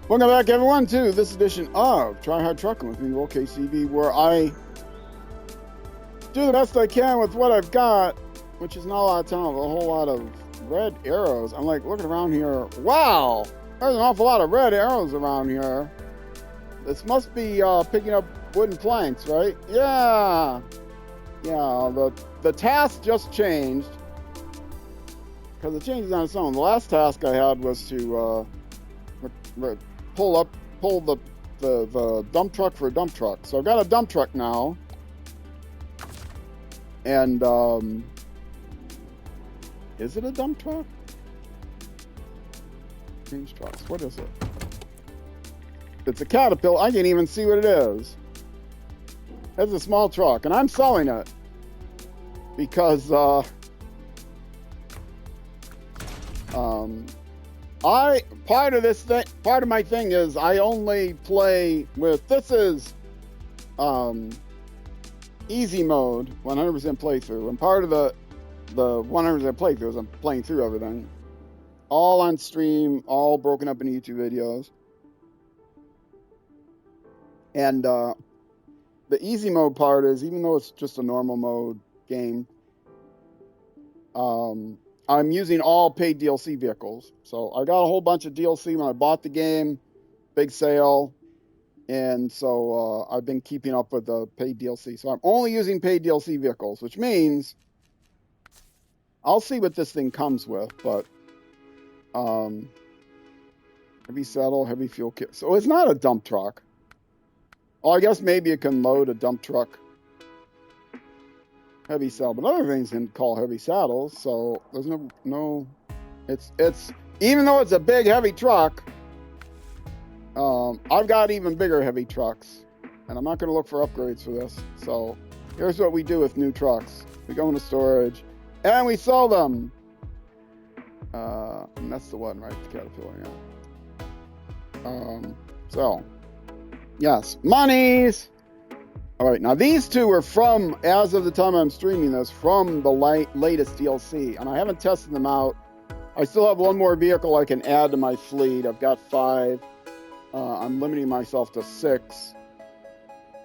Welcome back, everyone, to this edition of Try Hard Trucking with me, KCV, where I do the best I can with what I've got, which is not a lot of time, a whole lot of red arrows. I'm like looking around here. Wow, there's an awful lot of red arrows around here. This must be picking up wooden planks, right? Yeah. The task just changed because it changes on its own. The last task I had was to pull the dump truck for a dump truck. So I've got a dump truck now, and is it a dump truck? Change trucks. What is it? It's a Caterpillar. I can't even see what it is. It's a small truck, and I'm selling it because part of my thing is I only play with, this is easy mode, 100% playthrough, and part of the 100% playthrough is I'm playing through everything, all on stream, all broken up into YouTube videos. And the easy mode part is, even though it's just a normal mode game, I'm using all paid DLC vehicles. So I got a whole bunch of DLC when I bought the game, big sale, and so I've been keeping up with the paid DLC. So I'm only using paid DLC vehicles, which means I'll see what this thing comes with, but heavy saddle, heavy fuel kit. So it's not a dump truck. Oh, I guess maybe it can load a dump truck heavy saddle, but other things can call heavy saddles. So there's no. It's even though it's a big heavy truck, I've got even bigger heavy trucks, and I'm not going to look for upgrades for this. So here's what we do with new trucks: we go into storage, and we sell them. And that's the one, right? The Caterpillar, yeah. So. Yes, monies. All right, now these two are from, as of the time I'm streaming this, from the latest DLC, and I haven't tested them out. I still have one more vehicle I can add to my fleet. I've got 5. I'm limiting myself to 6.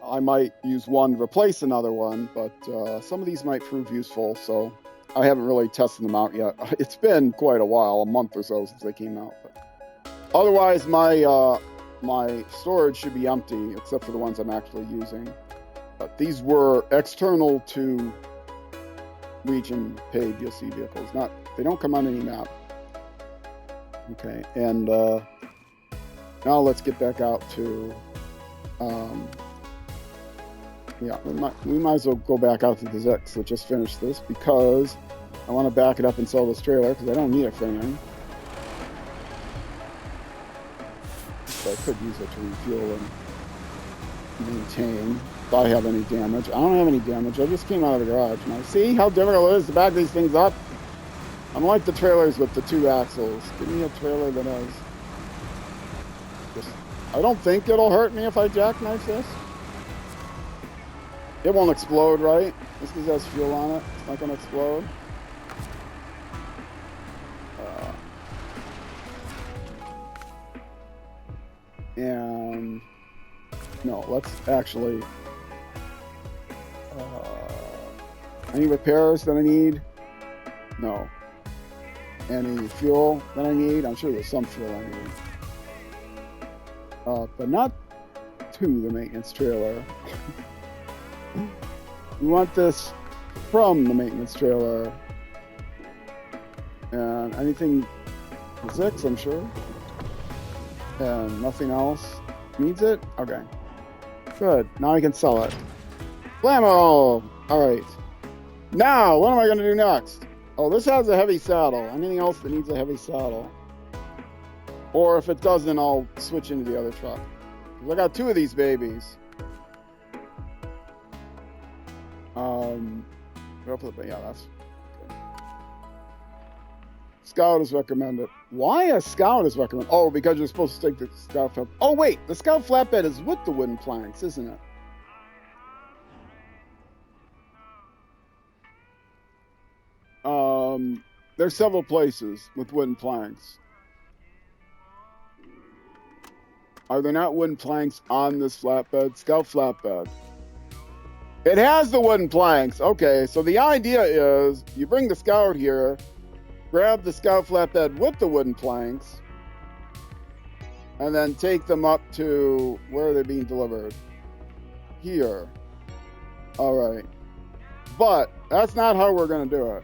I might use one to replace another one, but some of these might prove useful, so I haven't really tested them out yet. It's been quite a while, a month or so since they came out. But otherwise, my storage should be empty, except for the ones I'm actually using. But these were external to region paid DLC vehicles. They don't come on any map. Okay, and now let's get back out to, we might as well go back out to the ZiKZ that just finished this, because I want to back it up and sell this trailer, because I don't need it for anything. I could use it to refuel and maintain if I have any damage. I don't have any damage. I just came out of the garage. Now, see how difficult it is to back these things up? I'm like the trailers with the 2 axles. Give me a trailer that has... I don't think it'll hurt me if I jackknife this. It won't explode, right? This because it has fuel on it. It's not going to explode. And no, let's actually any repairs that I need? No. Any fuel that I need? I'm sure there's some fuel I need, but not to the maintenance trailer. We want this from the maintenance trailer, and anything for ZiKZ, I'm sure. And nothing else needs it? Okay. Good. Now I can sell it. Blammo! Alright. Now, what am I going to do next? Oh, this has a heavy saddle. Anything else that needs a heavy saddle? Or if it doesn't, I'll switch into the other truck. Because I got 2 of these babies. Yeah, that's good. Scout is recommended. Why a Scout is recommended? Oh, because you're supposed to take the Scout flatbed. Oh, wait. The Scout flatbed is with the wooden planks, isn't it? There's several places with wooden planks. Are there not wooden planks on this flatbed? Scout flatbed. It has the wooden planks. Okay, so the idea is you bring the Scout here, grab the Scout flatbed with the wooden planks, and then take them up to where are they being delivered? Here. All right. But that's not how we're going to do it.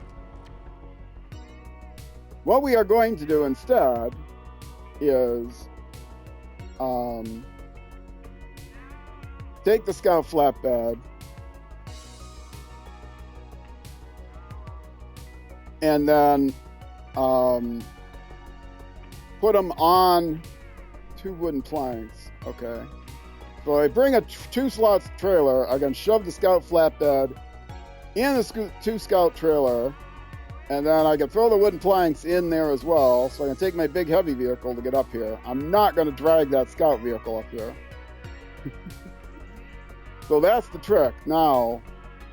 What we are going to do instead is take the Scout flatbed and then put them on 2 wooden planks. Okay. So I bring a 2-slot trailer. I can shove the Scout flatbed in the 2 Scout trailer, and then I can throw the wooden planks in there as well. So I can take my big heavy vehicle to get up here. I'm not going to drag that Scout vehicle up here. So that's the trick. Now,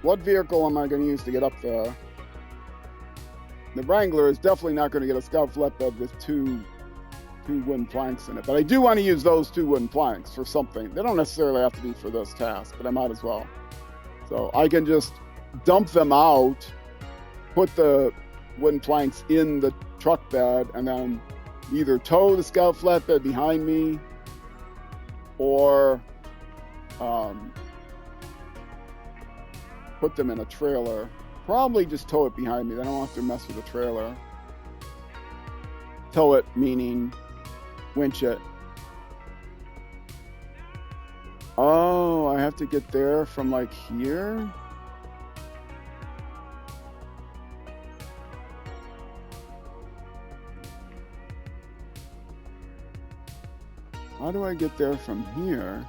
what vehicle am I going to use to get up there? The Wrangler is definitely not going to get a Scout flatbed with two wooden planks in it. But I do want to use those 2 wooden planks for something. They don't necessarily have to be for this task, but I might as well. So I can just dump them out, put the wooden planks in the truck bed, and then either tow the Scout flatbed behind me or put them in a trailer. Probably just tow it behind me. Then I don't have to mess with the trailer. Tow it meaning winch it. Oh, I have to get there from like here? How do I get there from here?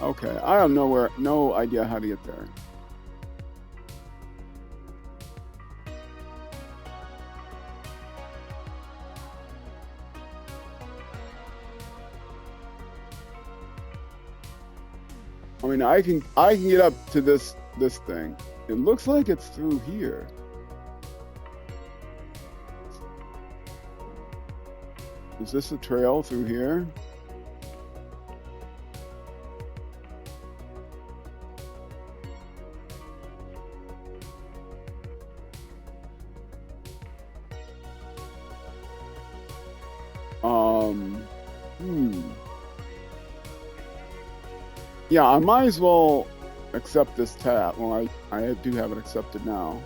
Okay, I have no idea how to get there. I mean, I can get up to this thing. It looks like it's through here. Is this a trail through here? Yeah, I might as well accept this tab. Well, I do have it accepted now.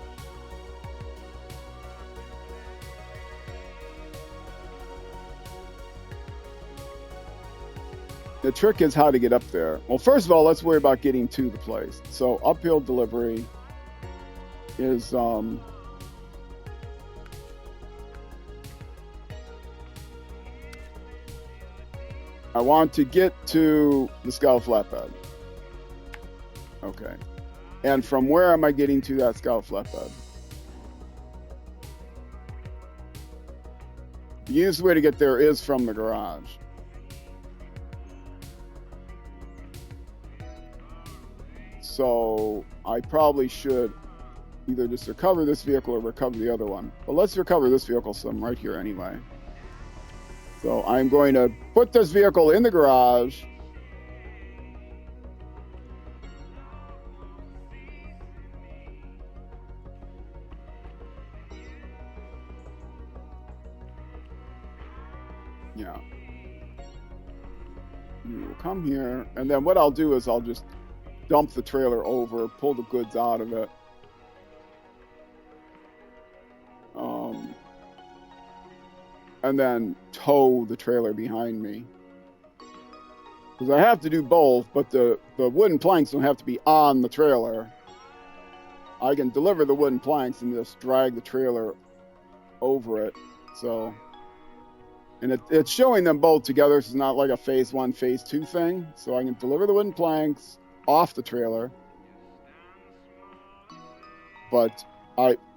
The trick is how to get up there. Well, first of all, let's worry about getting to the place. So uphill delivery is I want to get to the Scout flatbed. Okay. And from where am I getting to that Scout flatbed? The easiest way to get there is from the garage. So I probably should either just recover this vehicle or recover the other one. But let's recover this vehicle some right here anyway. So I'm going to put this vehicle in the garage. Yeah. You will come here, and then what I'll do is I'll just dump the trailer over, pull the goods out of it. And then tow the trailer behind me. Because I have to do both, but the wooden planks don't have to be on the trailer. I can deliver the wooden planks and just drag the trailer over it. So, and it's showing them both together, so it's not like a phase 1, phase 2 thing. So I can deliver the wooden planks off the trailer. But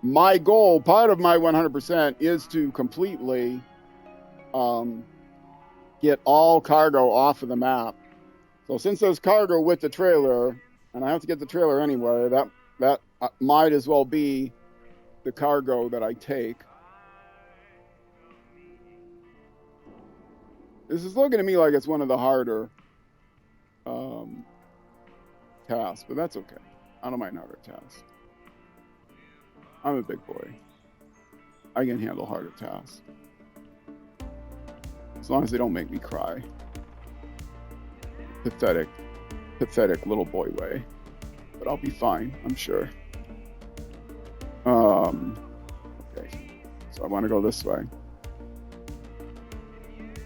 my goal, part of my 100% is to completely get all cargo off of the map. So since there's cargo with the trailer, and I have to get the trailer anyway, that might as well be the cargo that I take. This is looking to me like it's one of the harder tasks, but that's okay. I don't mind harder tasks. I'm a big boy. I can handle harder tasks. As long as they don't make me cry. Pathetic little boy way. But I'll be fine, I'm sure. Okay. So I want to go this way.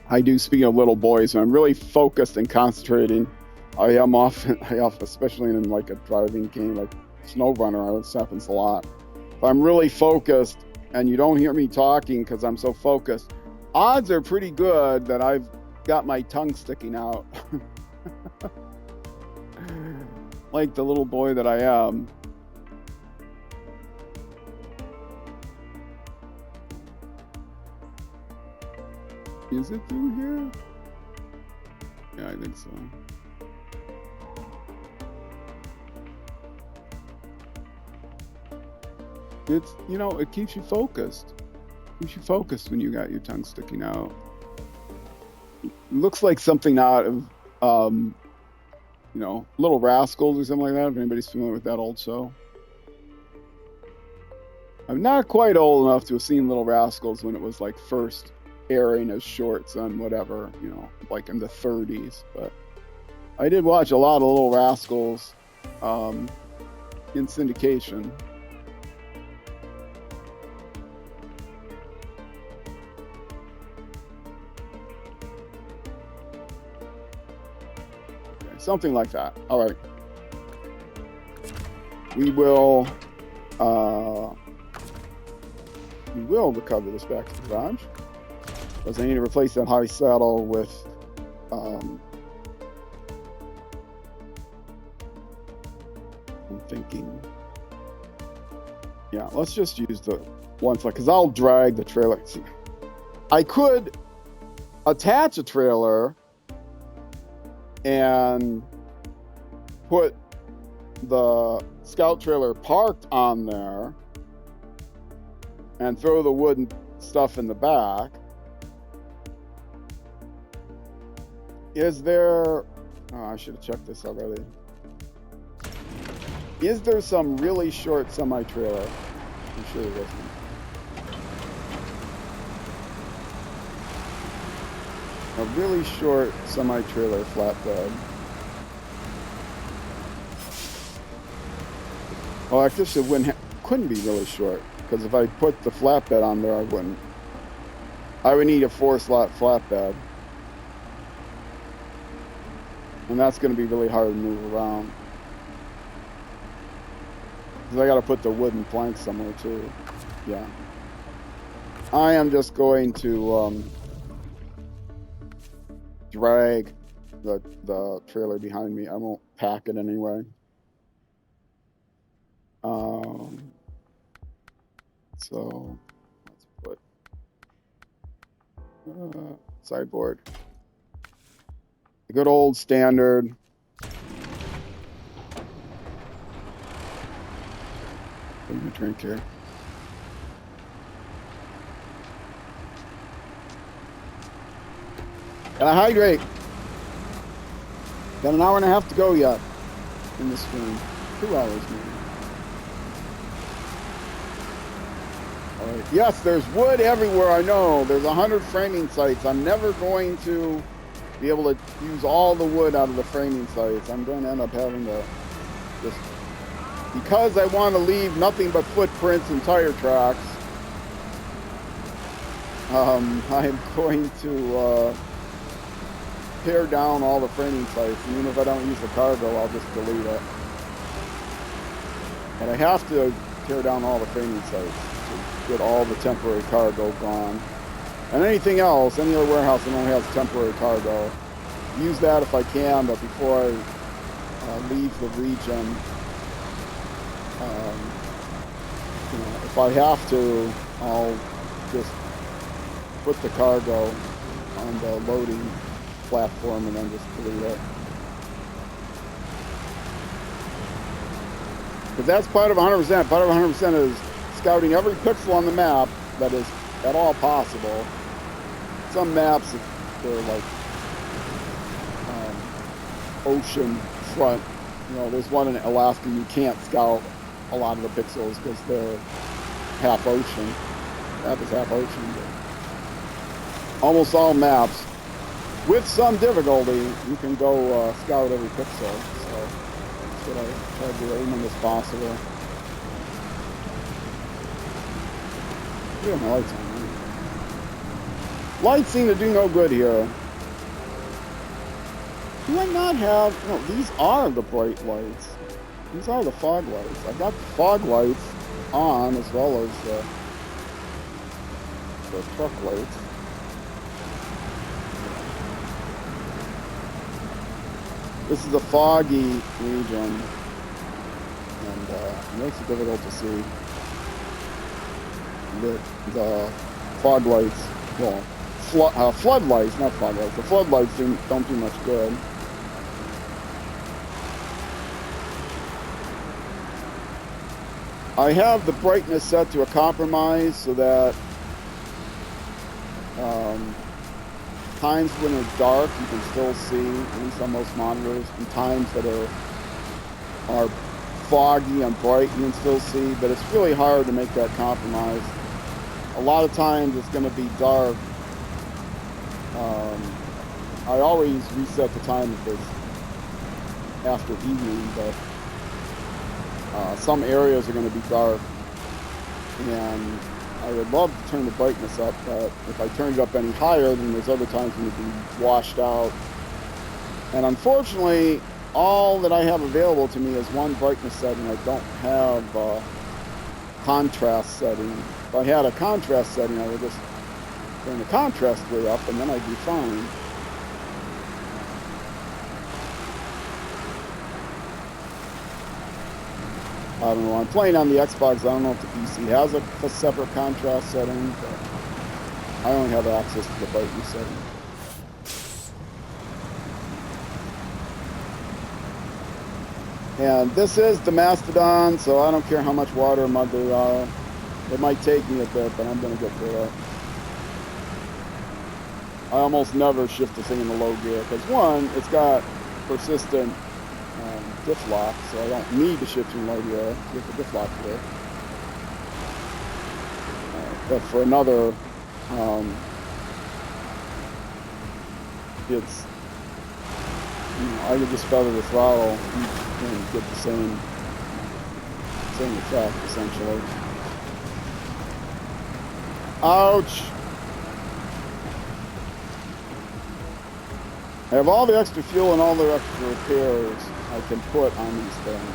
I do, speaking of little boys, when I'm really focused and concentrating, I am often, especially in like a driving game like SnowRunner, this happens a lot. If I'm really focused and you don't hear me talking because I'm so focused, odds are pretty good that I've got my tongue sticking out. Like the little boy that I am. Is it through here? Yeah, I think so. It's, you know, it keeps you focused. Keeps you focused when you got your tongue sticking out. It looks like something out of, you know, Little Rascals or something like that, if anybody's familiar with that old show. I'm not quite old enough to have seen Little Rascals when it was like first airing as shorts on whatever, you know, like in the 30s, but I did watch a lot of Little Rascals in syndication. Okay, something like that. All right. We will recover this back to the garage. Because I need to replace that high saddle with I'm thinking, yeah, let's just use the one foot, because I'll drag the trailer. See, I could attach a trailer and put the scout trailer parked on there and throw the wooden stuff in the back. Is there, oh, I should have checked this already. Is there some really short semi-trailer? I'm sure there isn't. A really short semi-trailer flatbed. Well, I guess it couldn't be really short, because if I put the flatbed on there, I wouldn't. I would need a 4-slot flatbed. And that's going to be really hard to move around. Because I got to put the wooden plank somewhere too. Yeah. I am just going to drag the trailer behind me. I won't pack it anyway. So let's put sideboard. The good old standard. Put a drink here. Gotta hydrate. Got an hour and a half to go yet in this stream. 2 hours maybe. All right. Yes, there's wood everywhere. I know. There's 100 framing sites. I'm never going to be able to use all the wood out of the framing sites. I'm going to end up having to just, because I want to leave nothing but footprints and tire tracks, I'm going to tear down all the framing sites. And even if I don't use the cargo, I'll just delete it. But I have to tear down all the framing sites to get all the temporary cargo gone. And anything else, any other warehouse that only has temporary cargo, use that if I can, but before I leave the region, you know, if I have to, I'll just put the cargo on the loading platform and then just delete it. Because that's part of 100%. Part of 100% is scouting every pixel on the map that is at all possible. Some maps, they're like ocean front. You know, there's one in Alaska you can't scout a lot of the pixels because they're half ocean. Map is half ocean. But almost all maps, with some difficulty, you can go scout every pixel. So that's what I try to do, as many as possible. Yeah, my lights on. Lights seem to do no good here. Do I not have... No, these are the bright lights. These are the fog lights. I've got the fog lights on as well as the truck lights. This is a foggy region, and it makes it difficult to see. The fog lights, well, floodlights, not fog lights. The floodlights don't do much good. I have the brightness set to a compromise so that times when it's dark you can still see, at least on most monitors, and times that are foggy and bright you can still see, but it's really hard to make that compromise. A lot of times it's going to be dark. I always reset the time if it's after evening, but some areas are going to be dark, and I would love to turn the brightness up, but if I turn it up any higher, then there's other times when it can be washed out. And unfortunately, all that I have available to me is one brightness setting. I don't have a contrast setting. If I had a contrast setting, I would just turn the contrast way up, and then I'd be fine. I don't know, I'm playing on the Xbox. I don't know if the PC has a separate contrast setting, but I only have access to the brightness setting. And this is the Mastodon, so I don't care how much water or mud there are. It might take me a bit, but I'm going to get through it. I almost never shift the thing in the low gear, because one, it's got persistent diff lock, so I don't need to shift in low gear to get the diff lock to work. But for another, it's, you know, I could just feather the throttle and get the same effect, essentially. Ouch! I have all the extra fuel and all the extra repairs I can put on these things.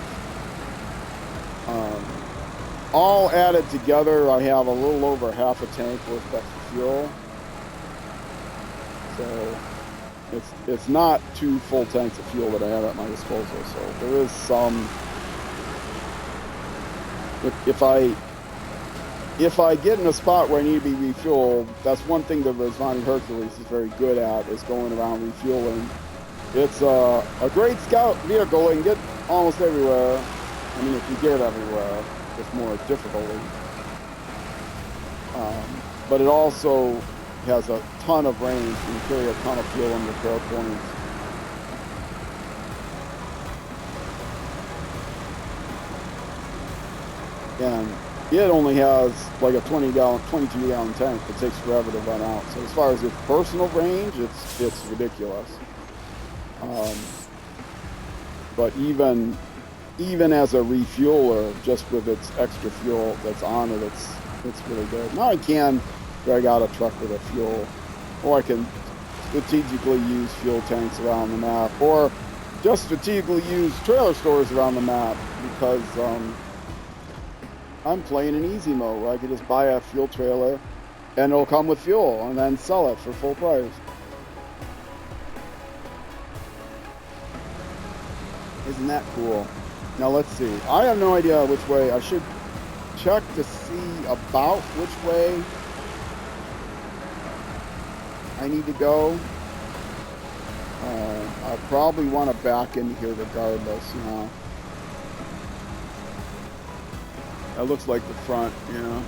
All added together, I have a little over half a tank worth of extra fuel. So it's not 2 full tanks of fuel that I have at my disposal. So there is some. If I get in a spot where I need to be refueled, that's one thing the Rezvani Hercules is very good at, is going around refueling. It's a great scout vehicle. It can get almost everywhere. I mean, it can get everywhere. It's more difficulty. But it also has a ton of range. You can carry a ton of fuel in repair points. And it only has like a 22-gallon tank that takes forever to run out. So as far as its personal range, it's ridiculous. But even as a refueler, just with its extra fuel that's on it, it's really good. Now I can drag out a truck with a fuel, or I can strategically use fuel tanks around the map, or just strategically use trailer stores around the map, because I'm playing in easy mode where I can just buy a fuel trailer and it'll come with fuel and then sell it for full price. Isn't that cool? Now let's see. I have no idea which way. I should check to see about which way I need to go. I'll probably want to back in here regardless, you know. That looks like the front, you know.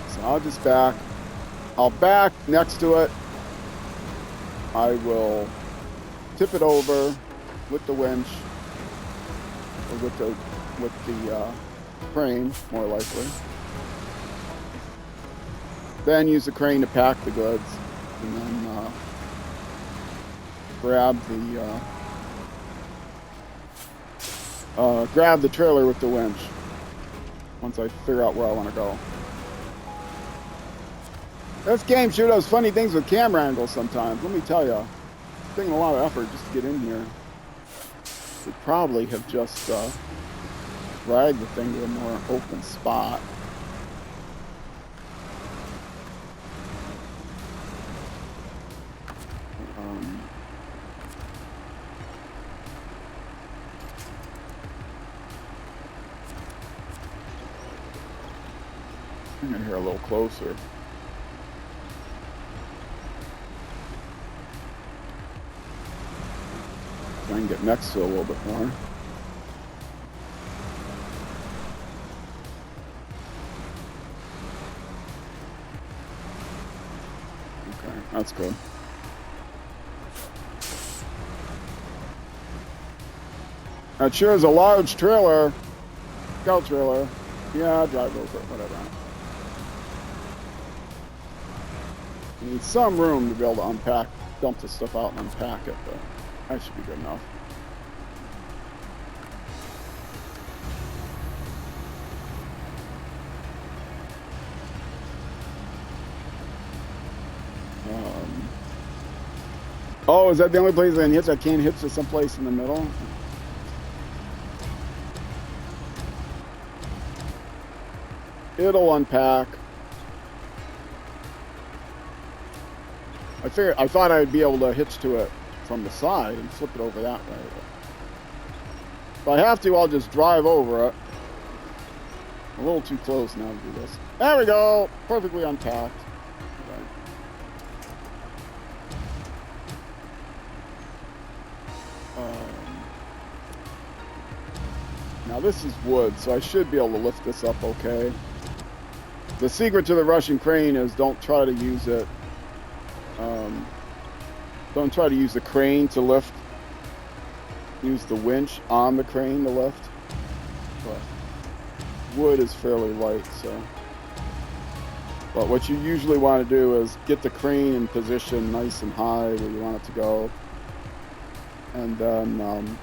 So I'll just back I'll back next to it. I will tip it over with the winch, or with the crane, more likely. Then use the crane to pack the goods, and then grab the trailer with the winch once I figure out where I want to go. This game sure does funny things with camera angles sometimes, let me tell you. It's taking a lot of effort just to get in here. Should probably have just dragged the thing to a more open spot. I'm in here a little closer. Try and get next to it a little bit more. Okay, that's good. That sure is a large trailer. Scout trailer. Yeah, drive over it, whatever. You need some room to be able to unpack, dump the stuff out and unpack it, but that should be good enough. Oh, is that the only place I can hitch? I can't hitch to someplace in the middle? It'll unpack. I thought I'd be able to hitch to it from the side and flip it over that way. If I have to, I'll just drive over it. A little too close now to do this. There we go! Perfectly unpacked. Now this is wood, so I should be able to lift this up okay. The secret to the Russian crane is don't try to use it. Don't try to use the crane to lift. Use the winch on the crane to lift. But wood is fairly light, so. But what you usually want to do is get the crane in position nice and high where you want it to go. And then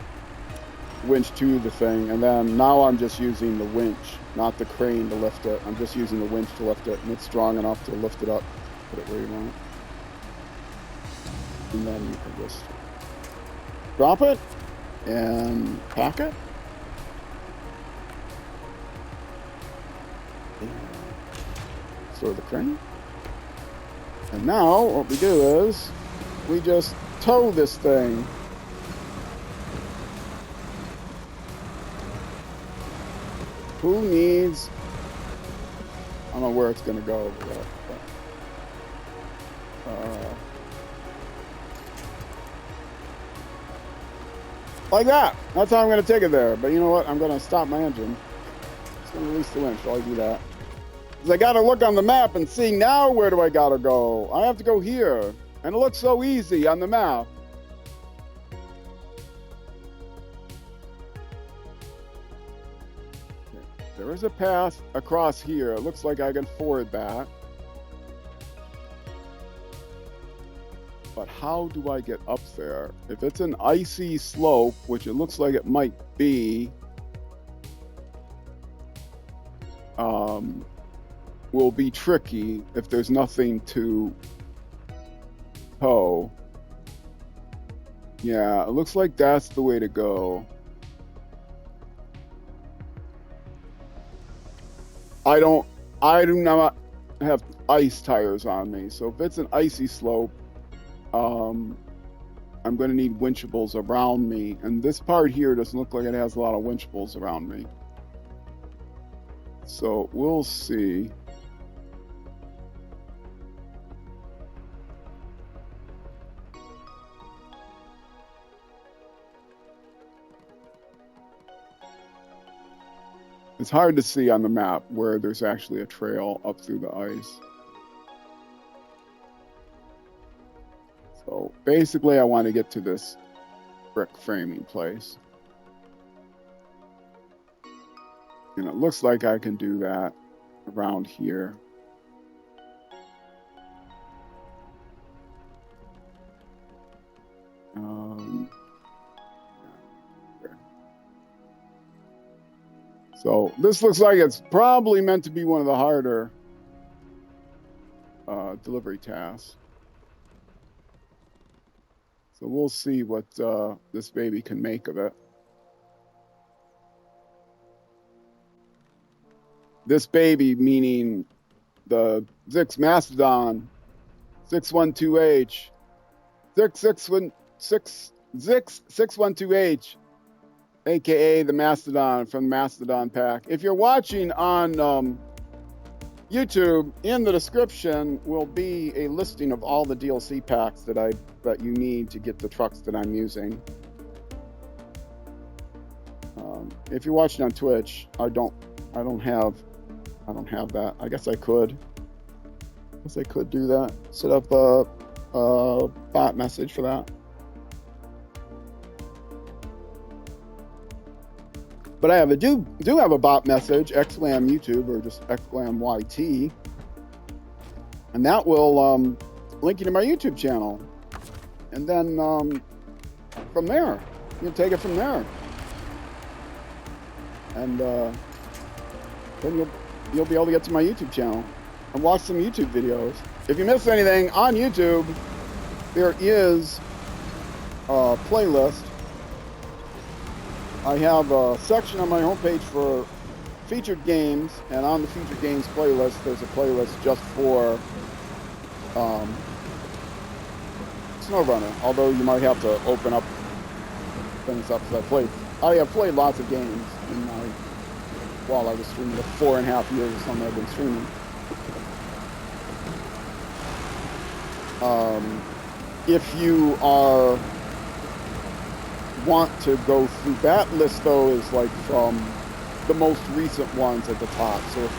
winch to the thing. And then now I'm just using the winch, not the crane to lift it. I'm just using the winch to lift it, and it's strong enough to lift it up, put it where you want it. And then you can just drop it and pack it. Store the crane. And now what we do is we just tow this thing. Who needs? I don't know where it's going to go. Like that. That's how I'm going to take it there. But you know what? I'm going to stop my engine. It's going to release the winch while I do that. Because I got to look on the map and see now where do I got to go. I have to go here. And it looks so easy on the map. There is a path across here. It looks like I can ford that. But how do I get up there? If it's an icy slope, which it looks like it might be, will be tricky if there's nothing to tow. Yeah, it looks like that's the way to go. I do not have ice tires on me, so if it's an icy slope, I'm going to need winchables around me, and this part here doesn't look like it has a lot of winchables around me. So we'll see. It's hard to see on the map where there's actually a trail up through the ice. So basically I want to get to this brick framing place. And it looks like I can do that around here. So this looks like it's probably meant to be one of the harder delivery tasks. So we'll see what this baby can make of it. This baby meaning the ZiKZ Mastodon 612H, ZiKZ 612H, aka the Mastodon from the Mastodon pack. If you're watching on YouTube, in the description will be a listing of all the DLC packs that you need to get the trucks that I'm using. If you're watching on Twitch, I don't have that. I guess I could do that. Set up a bot message for that. But I do have a bot message, xlam YouTube or just xlam YT, and that will link you to my YouTube channel, and then from there you can take it from there, and then you'll be able to get to my YouTube channel and watch some YouTube videos. If you miss anything on YouTube, there is a playlist. I have a section on my homepage for featured games, and on the featured games playlist, there's a playlist just for SnowRunner. Although you might have to open up things up, because I have played lots of games while I was streaming. The 4.5 years or something I've been streaming. If you want to go through that list, though, is like from the most recent ones at the top. So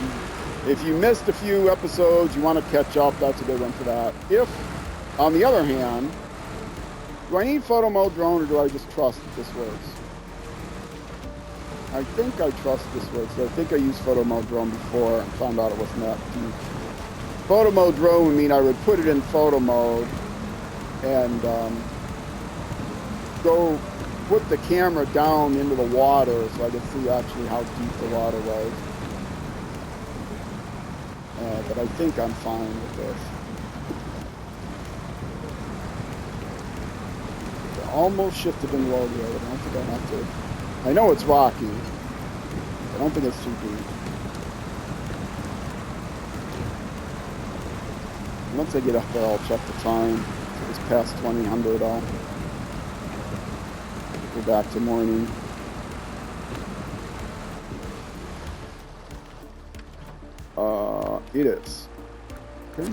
if you missed a few episodes, you want to catch up, that's a good one for that. If, on the other hand, do I need photo mode drone, or do I just trust that this works? I think I trust this works. I think I used photo mode drone before and found out it wasn't that deep. Photo mode drone would mean I would put it in photo mode and go put the camera down into the water so I could see actually how deep the water was. But I think I'm fine with this. I almost shifted in the road here. I don't think I have to. I know it's rocky. I don't think it's too deep. Once I get up there, I'll check the time. If it's past 2000, I'll go back to morning. It is. Okay.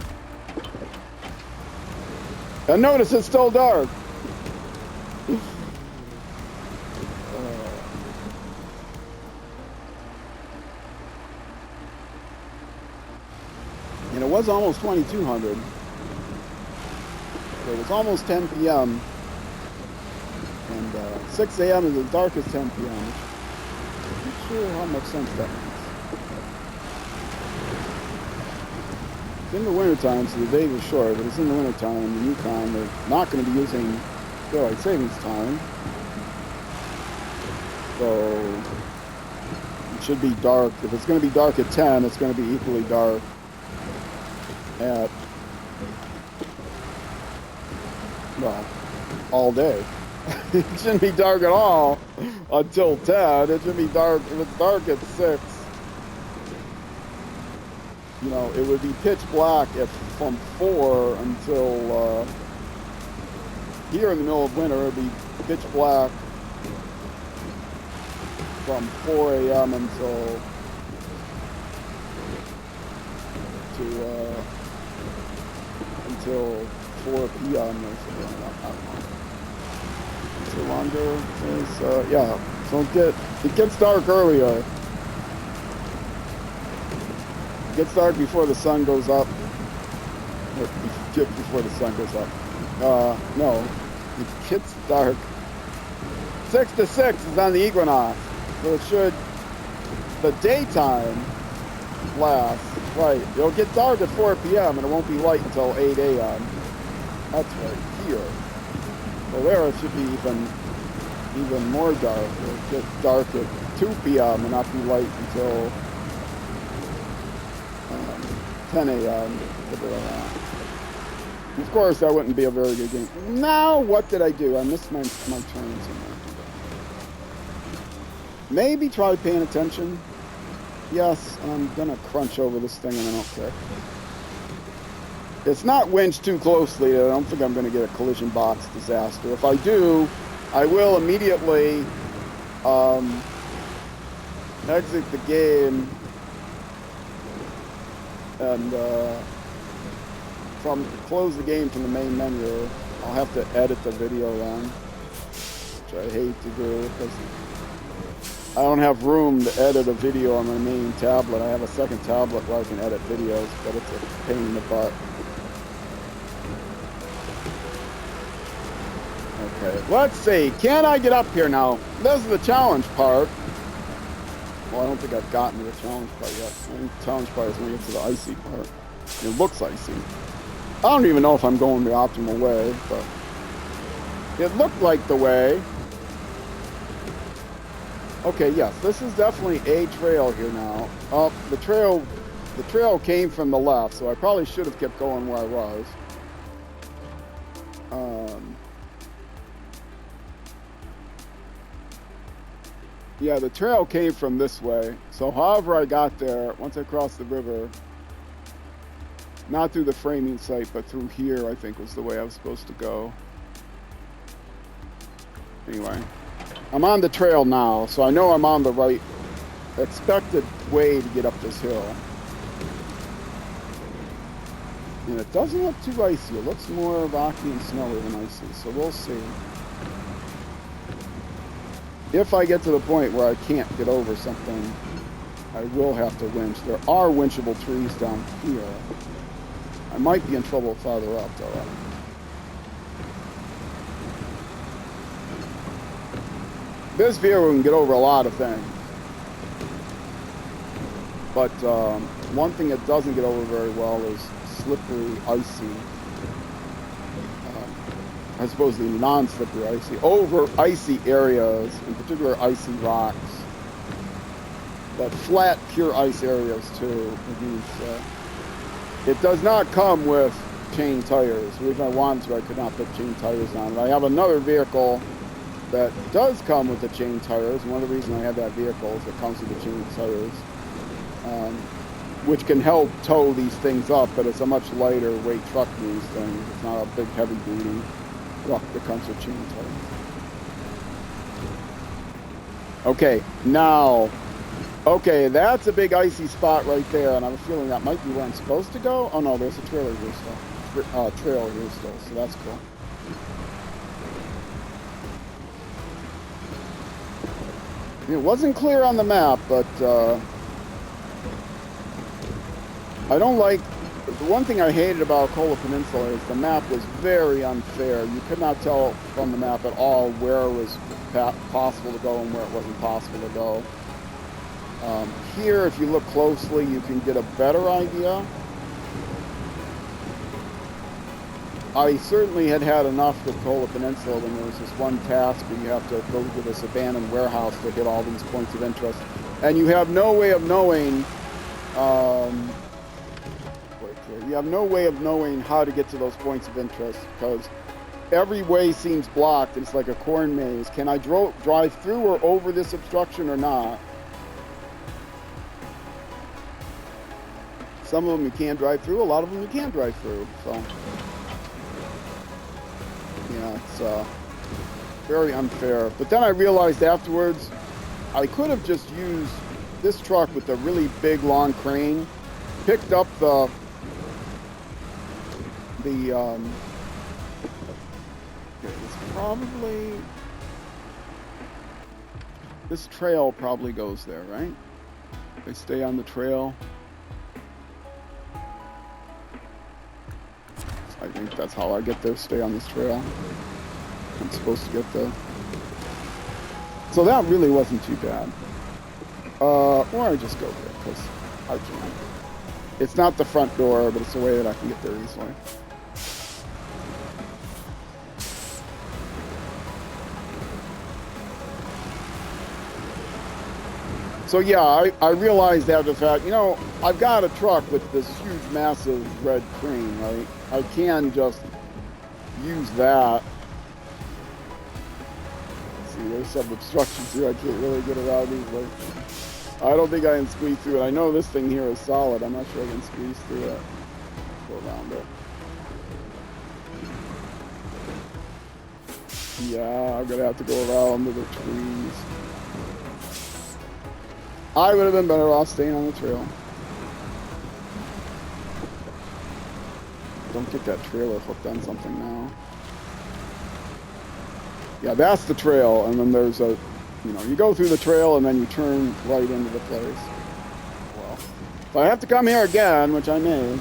And notice it's still dark. And it was almost 2200. So it was almost 10 p.m. And 6 a.m. is as dark as 10 p.m. I'm not sure how much sense that makes. It's in the wintertime, so the days are short, but it's in the wintertime. In the Yukon, they're not going to be using daylight savings time. So it should be dark. If it's going to be dark at 10, it's going to be equally dark at, well, all day. It shouldn't be dark at all until 10. It should be dark. If it's dark at 6, you know, it would be pitch black from 4 until, here in the middle of winter, it would be pitch black from 4 a.m. until 4 p.m. or something like that. I don't know. So longer is, yeah. So it gets dark earlier. It gets dark before the sun goes up. Just before the sun goes up. No, it gets dark. 6 to 6 is on the equinox, so it should, the daytime last, right, it'll get dark at 4 p.m. and it won't be light until 8 a.m. That's right here. So there it should be even more dark. It'll get dark at 2 p.m. and not be light until 10 a.m. Of course, that wouldn't be a very good game. Now, what did I do? I missed my turns in there. Maybe try paying attention. Yes, I'm gonna crunch over this thing and I don't care. It's not winched too closely. I don't think I'm gonna get a collision box disaster. If I do, I will immediately exit the game and close the game from the main menu. I'll have to edit the video then, which I hate to do because I don't have room to edit a video on my main tablet. I have a second tablet where I can edit videos, but it's a pain in the butt. Okay, let's see. Can I get up here now? This is the challenge part. Well, I don't think I've gotten to the challenge part yet. I think the challenge part is when we get to the icy part. It looks icy. I don't even know if I'm going the optimal way, but it looked like the way. Okay, yes, this is definitely a trail here now. Oh, the trail came from the left, so I probably should have kept going where I was. Yeah, the trail came from this way. So however I got there, once I crossed the river, not through the framing site, but through here, I think was the way I was supposed to go. Anyway, I'm on the trail now, so I know I'm on the right expected way to get up this hill. And it doesn't look too icy. It looks more rocky and snowy than icy, so we'll see. If I get to the point where I can't get over something, I will have to winch. There are winchable trees down here. I might be in trouble farther up, though. This vehicle can get over a lot of things. But one thing it doesn't get over very well is slippery, icy. I suppose the non-slippery icy. Over icy areas, in particular icy rocks. But flat, pure ice areas, too. It does not come with chain tires. The reason I wanted to, I could not put chain tires on it. I have another vehicle that does come with the chain tires. One of the reasons I have that vehicle is it comes with the chain tires, which can help tow these things up, but it's a much lighter weight truck than these things. It's not a big, heavy-duty truck that comes with chain tires. Okay, now, okay, that's a big icy spot right there, and I have a feeling that might be where I'm supposed to go. Oh no, there's a trailer here still. Trail here still, so that's cool. It wasn't clear on the map, but I don't like, the one thing I hated about Kola Peninsula is the map was very unfair. You could not tell from the map at all where it was possible to go and where it wasn't possible to go. Here, if you look closely, you can get a better idea. I certainly had enough with Kola Peninsula when there was this one task where you have to go to this abandoned warehouse to hit all these points of interest. And you have no way of knowing, how to get to those points of interest because every way seems blocked. It's like a corn maze. Can I drive through or over this obstruction or not? Some of them you can drive through, a lot of them you can't drive through. So, yeah, it's very unfair. But then I realized afterwards, I could have just used this truck with the really big, long crane, picked up it's probably, this trail probably goes there, right? They stay on the trail. I think that's how I get there, stay on this trail. I'm supposed to get there. So that really wasn't too bad. Or I just go there, because I can. It's not the front door, but it's a way that I can get there easily. So yeah, I realized after the fact, you know, I've got a truck with this huge, massive red crane, right? I can just use that. Let's see, there's some obstructions here. I can't really get around easily. I don't think I can squeeze through it. I know this thing here is solid. I'm not sure I can squeeze through it. Go around it. Yeah, I'm gonna have to go around the trees. I would have been better off staying on the trail. Don't get that trailer hooked on something now. Yeah, that's the trail, and then there's a, you know, you go through the trail and then you turn right into the place. Well, if I have to come here again, which I may.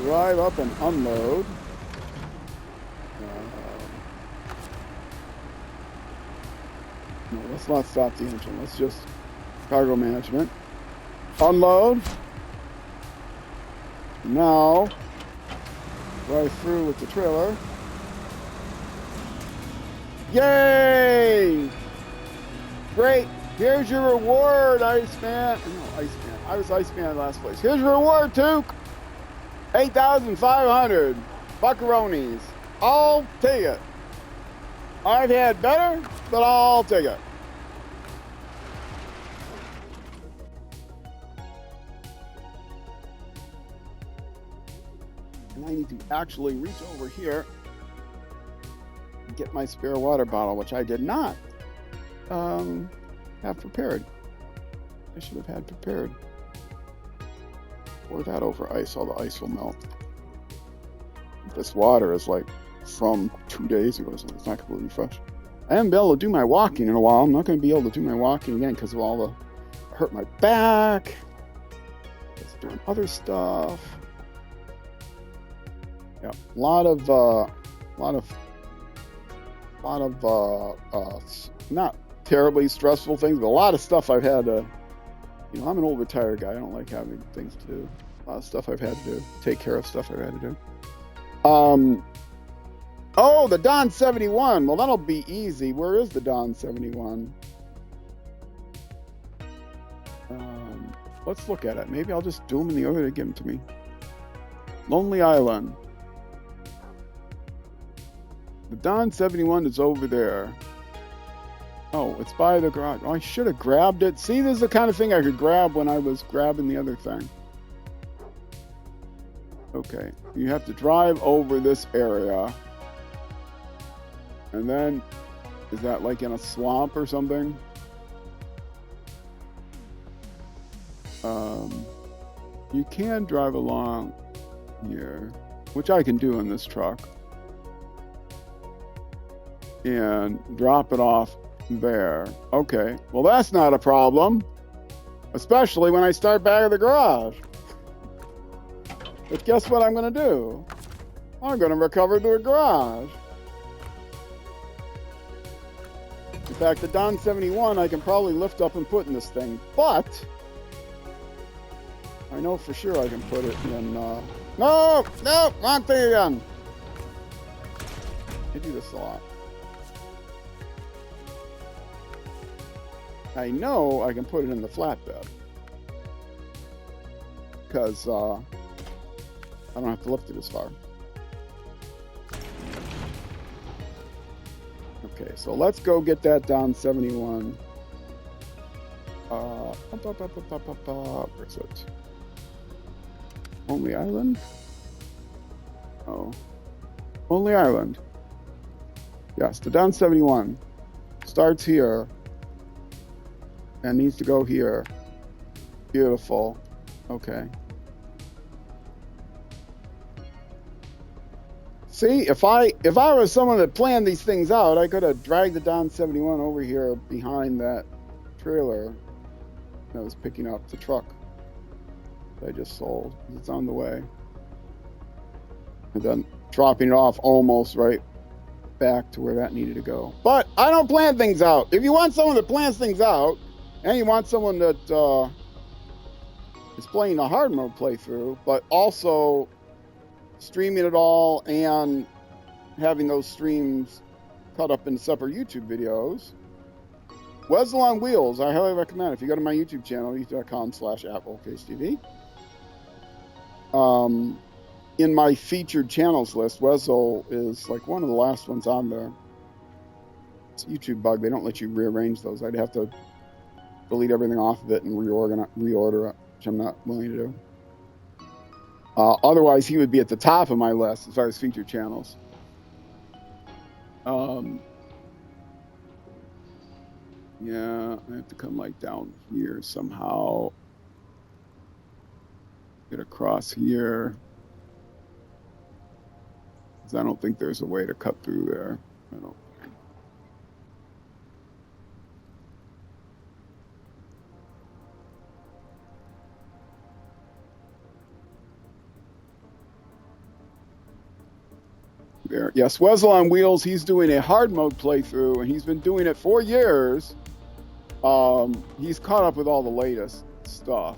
Drive up and unload. No, let's not stop the engine. Let's just cargo management. Unload. Now, drive through with the trailer. Yay! Great. Here's your reward, Iceman. No, Iceman. I was Iceman in last place. Here's your reward, Took. 8,500 buckaroonies. I'll take it. I've had better, but I'll take it. And I need to actually reach over here and get my spare water bottle, which I did not have prepared. I should have had prepared. Pour that over ice, all the ice will melt. This water is like from 2 days ago, so it's not completely fresh. I haven't been able to do my walking in a while. I'm not going to be able to do my walking again because of all the hurt my back. Just doing other stuff. Yeah, a lot of not terribly stressful things, but a lot of stuff I've had to. You know, I'm an old retired guy. I don't like having things to do. A lot of stuff I've had to do. Take care of stuff I've had to do. Oh, the Don 71. Well, that'll be easy. Where is the Don 71? Let's look at it. Maybe I'll just do them in the order to give them to me. Lonely Island. The Don 71 is over there. Oh, it's by the garage. Oh, I should have grabbed it. See, this is the kind of thing I could grab when I was grabbing the other thing. Okay, you have to drive over this area. And then, is that like in a swamp or something? You can drive along here, which I can do in this truck. And drop it off there. Okay, well that's not a problem. Especially when I start back at the garage. But guess what I'm going to do? I'm going to recover to the garage. In fact, the Don 71 I can probably lift up and put in this thing. But I know for sure I can put it in... No! Wrong thing again! I do this a lot. I know I can put it in the flatbed. Because I don't have to lift it as far. Okay, so let's go get that Don 71. Where is it? Only Island? Oh. Only Island. Yes, the Don 71 starts here and needs to go here. Beautiful. Okay. See, if I was someone that planned these things out, I could have dragged the Don 71 over here behind that trailer that was picking up the truck that I just sold. It's on the way. And then dropping it off almost right back to where that needed to go. But I don't plan things out. If you want someone that plans things out, and you want someone that is playing a hard mode playthrough, but also streaming it all and having those streams cut up into separate YouTube videos, Wezel on Wheels, I highly recommend. If you go to my YouTube channel, youtube.com/@RollCaseTV, in my featured channels list, Wezel is like one of the last ones on there. It's a YouTube bug. They don't let you rearrange those. I'd have to delete everything off of it and reorder it, which I'm not willing to do. Otherwise, he would be at the top of my list as far as featured channels. Yeah, I have to come like down here somehow. Get across here. Because I don't think there's a way to cut through there. I don't. There. Yes, Wezel on Wheels, he's doing a hard mode playthrough, and he's been doing it for years. He's caught up with all the latest stuff.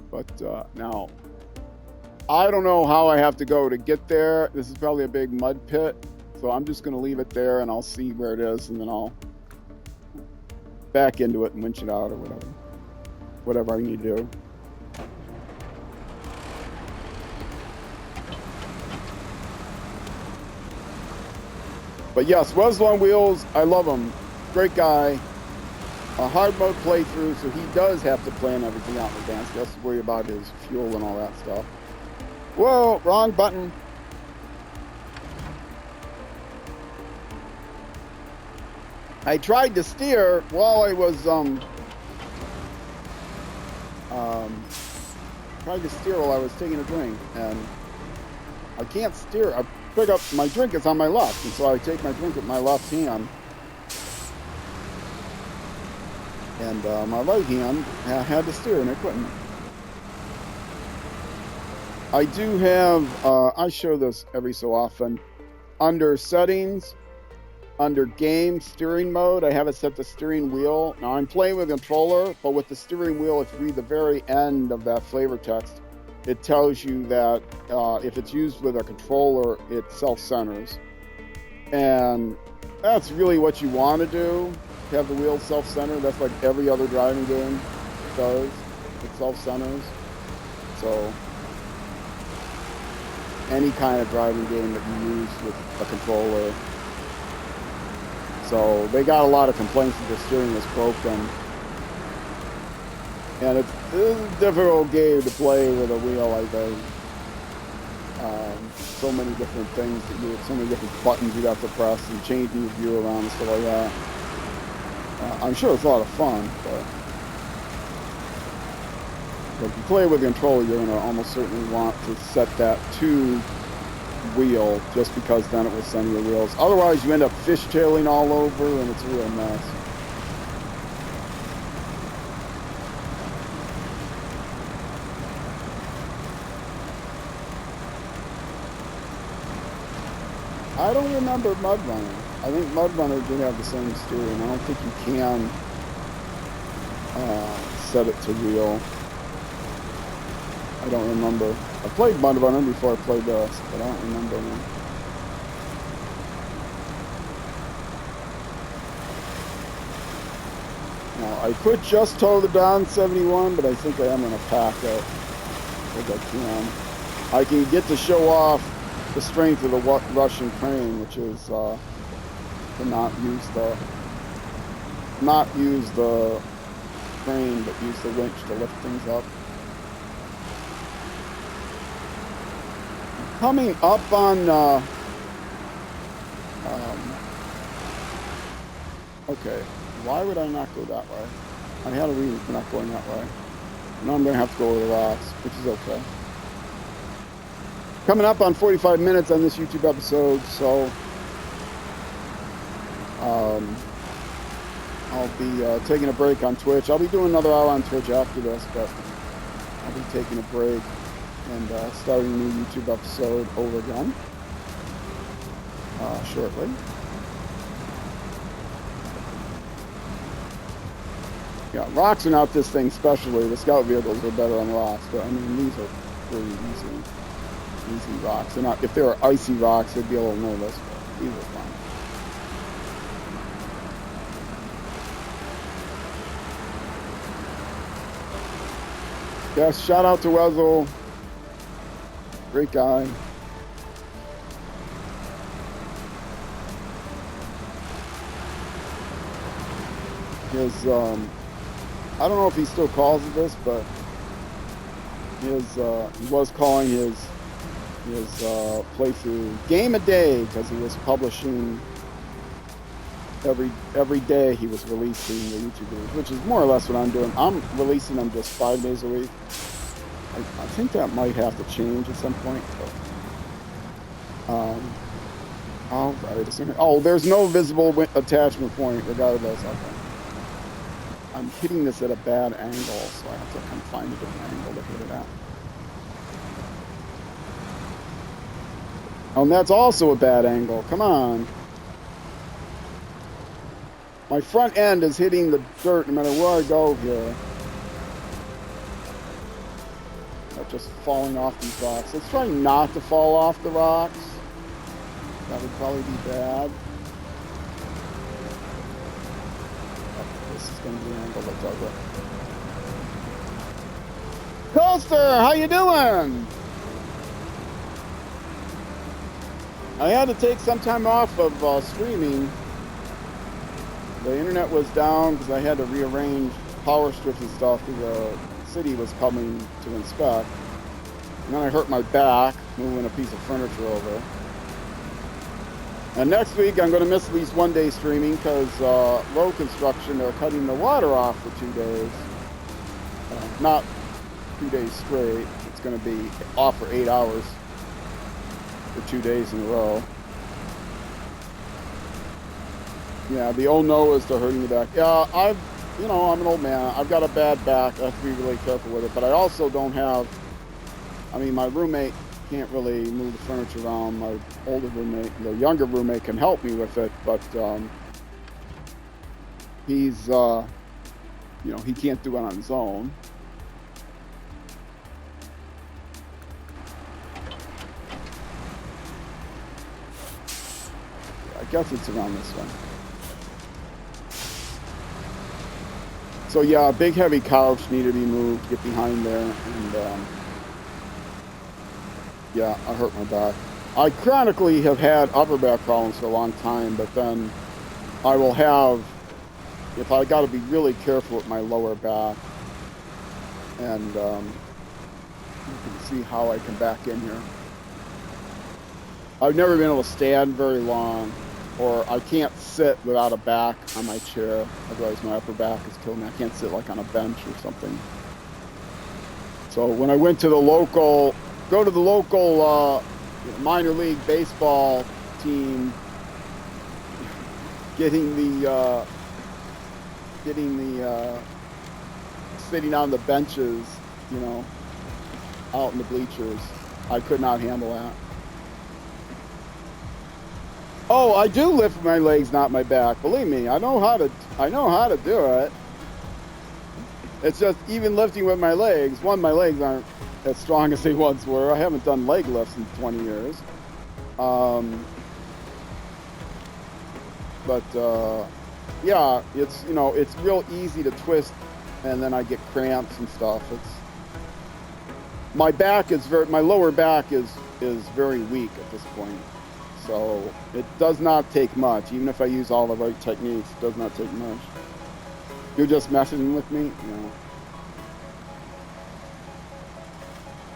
But now, I don't know how I have to go to get there. This is probably a big mud pit, so I'm just going to leave it there, and I'll see where it is, and then I'll back into it and winch it out or whatever. Whatever I need to do. But yes, Wezel on Wheels, I love him. Great guy. A hard mode playthrough, so he does have to plan everything out in advance. He has to worry about his fuel and all that stuff. Whoa, wrong button. I tried to steer while I was taking a drink, and I can't steer. I pick up my drink is on my left, and so I take my drink with my left hand, and my right hand had to steer, and I couldn't. I do have I show this every so often under settings, under game steering mode, I have it set to steering wheel. Now I'm playing with a controller, but with the steering wheel, if you read the very end of that flavor text, it tells you that if it's used with a controller, it self-centers. And that's really what you want to do, have the wheel self-center. That's like every other driving game does. It self-centers. So any kind of driving game that you use with a controller. So they got a lot of complaints that the steering is broken. And it's a difficult game to play with a wheel like that. So many different things that you, so many different buttons you'd have to press and changing your view around and stuff like that. I'm sure it's a lot of fun, but if you play with a controller, you're going to almost certainly want to set that to wheel, just because then it will center your wheels. Otherwise, you end up fishtailing all over, and it's a real mess. I don't remember MudRunner. I think MudRunner did have the same steering. I don't think you can set it to wheel. I don't remember. I played MudRunner before I played this, but I don't remember now. Now, I could just tow the Don 71, but I think I am going to pack it if I can. I can get to show off the strength of the Russian crane, which is to not use the crane, but use the winch to lift things up. Coming up on okay, why would I not go that way? I had a reason for not going that way. Now I'm going to have to go over the rocks, which is okay. Coming up on 45 minutes on this YouTube episode, so I'll be taking a break on Twitch. I'll be doing another hour on Twitch after this, but I'll be taking a break and starting a new YouTube episode over again shortly. Yeah, rocks are not this thing specially. The scout vehicles are better on rocks, but I mean these are pretty easy rocks. They're not. If they were icy rocks, they'd be a little nervous, but these are fine. Yes, shout out to Wessel. Great guy. His I don't know if he still calls it this, but his he was calling his playthrough Game a Day because he was publishing every day. He was releasing the YouTube videos, which is more or less what I'm doing. I'm releasing them just 5 days a week. I think that might have to change at some point. But, oh, there's no visible attachment point regardless. Okay. I'm hitting this at a bad angle, so I have to kind of find a different angle to hit it at. Oh, and that's also a bad angle. Come on. My front end is hitting the dirt no matter where I go here. I'm just falling off these rocks. Let's try not to fall off the rocks. That would probably be bad. This is going to be an angle that's ugly. Coaster, how you doing? I had to take some time off of streaming. The internet was down because I had to rearrange power strips and stuff because the city was coming to inspect. And then I hurt my back moving a piece of furniture over. And next week I'm going to miss at least 1 day streaming because road construction, they're cutting the water off for 2 days. Not 2 days straight. It's going to be off for 8 hours for 2 days in a row. Yeah, the old no is to hurting the back. Yeah, I'm an old man. I've got a bad back. I have to be really careful with it. But I also don't have, my roommate can't really move the furniture around. My older roommate, the younger roommate can help me with it, but he's, he can't do it on his own. I guess it's around this one. So yeah, a big heavy couch needed to be moved, get behind there, and yeah, I hurt my back. I chronically have had upper back problems for a long time, but then I will have, if I got to be really careful with my lower back, and you can see how I come back in here. I've never been able to stand very long, or I can't sit without a back on my chair, otherwise my upper back is killing me. I can't sit like on a bench or something. So when I went to the local minor league baseball team, getting the sitting on the benches, out in the bleachers, I could not handle that. Oh, I do lift with my legs, not my back. Believe me, I know how to do it. It's just even lifting with my legs. My legs aren't as strong as they once were. I haven't done leg lifts in 20 years. Yeah, it's it's real easy to twist, and then I get cramps and stuff. My lower back is very weak at this point. So it does not take much. Even if I use all the right techniques, it does not take much. You're just messing with me?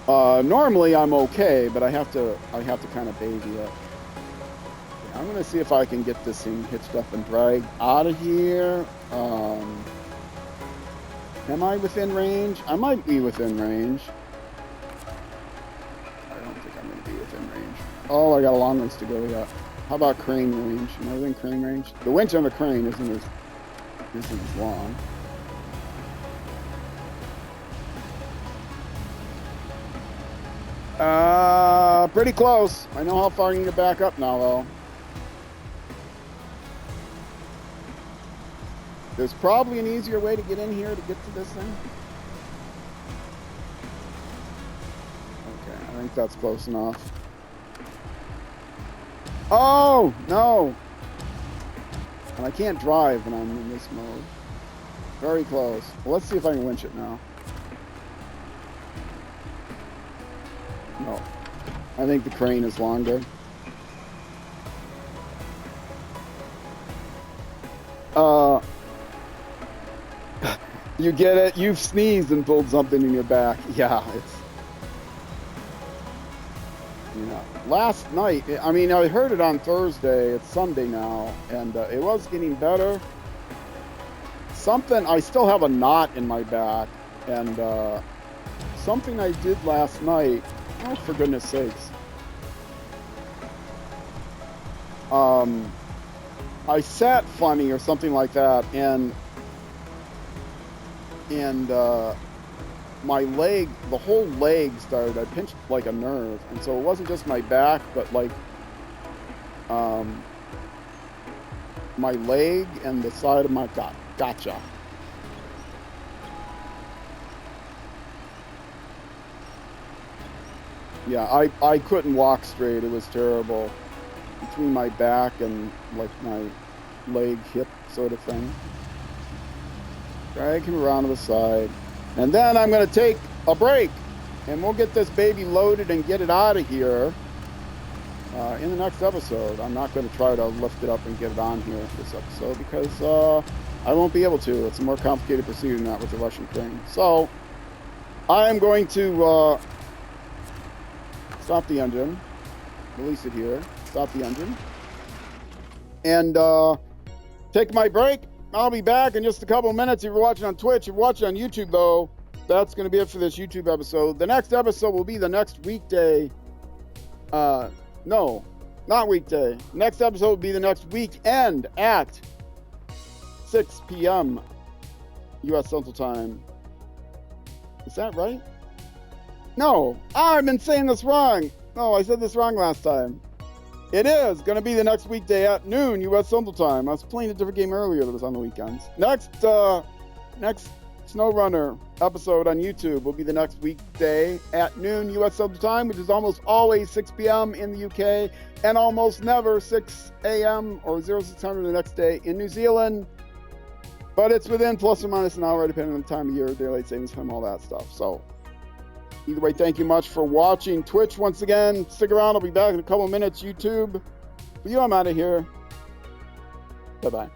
Normally I'm okay, but I have to kind of baby it. Okay, I'm gonna see if I can get this thing hitched up and dragged out of here. Am I within range? I might be within range. I don't think I'm I'm going to be within range. Oh, I got a long ways to go yet. How about crane range? Am I within crane range? The winch on the crane isn't as long. Pretty close. I know how far I need to back up now, though. There's probably an easier way to get in here to get to this thing. Okay, I think that's close enough. Oh, no. And I can't drive when I'm in this mode. Very close. Well, let's see if I can winch it now. No. I think the crane is longer. You get it? You've sneezed and pulled something in your back. Yeah, it's... Yeah. Last night, I mean, I heard it on Thursday. It's Sunday now, and it was getting better. Something, I still have a knot in my back, and something I did last night, oh, for goodness sakes. I sat funny or something like that, and my leg, the whole leg started, I pinched like a nerve, and so it wasn't just my back, but like my leg and the side of my gotcha. Yeah, I couldn't walk straight. It was terrible. Between my back and like my leg, hip sort of thing. Drag him around to the side. And then I'm going to take a break. And we'll get this baby loaded and get it out of here in the next episode. I'm not going to try to lift it up and get it on here this episode because I won't be able to. It's a more complicated procedure than that with the Russian crane. So I am going to stop the engine, release it here, stop the engine, and take my break. I'll be back in just a couple of minutes. If you're watching on Twitch, if you're watching on YouTube, though, that's going to be it for this YouTube episode. The next episode will be the next weekday. No, not weekday. Next episode will be the next weekend at 6 p.m. U.S. Central Time. Is that right? No, I've been saying this wrong. No, I said this wrong last time. It is going to be the next weekday at noon U.S. Central Time. I was playing a different game earlier that was on the weekends. Next SnowRunner episode on YouTube will be the next weekday at noon U.S. Central Time, which is almost always 6 p.m. in the UK and almost never 6 a.m. or 0600 the next day in New Zealand. But it's within plus or minus an hour, depending on the time of year, daylight savings time, all that stuff. So either way, thank you much for watching. Twitch, once again, stick around. I'll be back in a couple minutes. YouTube, for you, I'm out of here. Bye-bye.